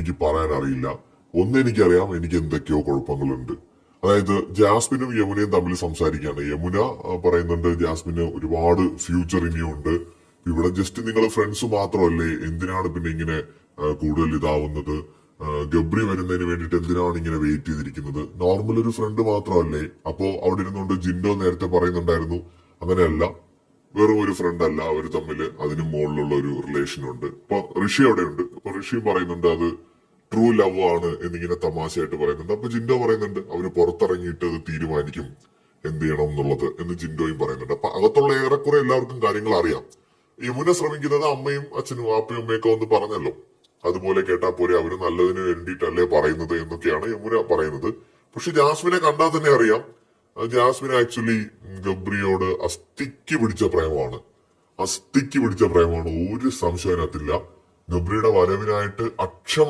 എനിക്ക് പറയാൻ അറിയില്ല. ഒന്നെനിക്കറിയാം, എനിക്ക് എന്തൊക്കെയോ കുഴപ്പങ്ങളുണ്ട്. അതായത് ജാസ്മിനും യമുനയും തമ്മിൽ സംസാരിക്കുകയാണ്. യമുന പറയുന്നുണ്ട് ജാസ്മിന് ഒരുപാട് ഫ്യൂച്ചർ ഇനിയുണ്ട്. ഇവിടെ ജസ്റ്റ് നിങ്ങൾ ഫ്രണ്ട്സ് മാത്രമല്ലേ, എന്തിനാണ് പിന്നെ ഇങ്ങനെ കൂടുതൽ ഇതാവുന്നത്? ഗബ്രി വരുന്നതിന് വേണ്ടിയിട്ട് എന്തിനാണ് ഇങ്ങനെ വെയിറ്റ് ചെയ്തിരിക്കുന്നത്? നോർമൽ ഒരു ഫ്രണ്ട് മാത്രമല്ലേ? അപ്പോ അവിടെ ഇരുന്നുകൊണ്ട് ജിൻഡോ നേരത്തെ പറയുന്നുണ്ടായിരുന്നു അങ്ങനെയല്ല, വെറും ഒരു ഫ്രണ്ട് അല്ല, അവർ തമ്മിൽ അതിന് മുകളിലുള്ള ഒരു റിലേഷൻ ഉണ്ട്. ഇപ്പൊ ഋഷി അവിടെ ഉണ്ട്. അപ്പൊ ഋഷിയും പറയുന്നുണ്ട് അത് ട്രൂ ലവ് ആണ് എന്നിങ്ങനെ തമാശയായിട്ട് പറയുന്നുണ്ട്. അപ്പൊ ജിൻഡോ പറയുന്നുണ്ട് അവര് പുറത്തിറങ്ങിയിട്ട് അത് തീരുമാനിക്കും എന്ത് ചെയ്യണം എന്നുള്ളത് എന്ന് ജിൻഡോയും പറയുന്നുണ്ട്. അപ്പൊ അകത്തുള്ള ഏറെക്കുറെ എല്ലാവർക്കും കാര്യങ്ങൾ അറിയാം. യമുന ശ്രമിക്കുന്നത് അമ്മയും അച്ഛനും ആപ്പയും അമ്മയൊക്കെ ഒന്ന് പറഞ്ഞല്ലോ, അതുപോലെ കേട്ടാ പോരെ, അവര് നല്ലതിന് വേണ്ടിയിട്ടല്ലേ പറയുന്നത് എന്നൊക്കെയാണ് യമുന പറയുന്നത്. പക്ഷെ ജാസ്മിനെ കണ്ടാൽ തന്നെ അറിയാം, ജാസ്മിൻ ആക്ച്വലി ഗബ്രിയോട് അസ്ഥിക്ക് പിടിച്ച പ്രേമമാണ്. അസ്ഥിക്ക് പിടിച്ച പ്രേമമാണ്, ഒരു സംശയം അതിനകത്തില്ല. ഗബ്രിയുടെ വരവിനായിട്ട് അക്ഷമ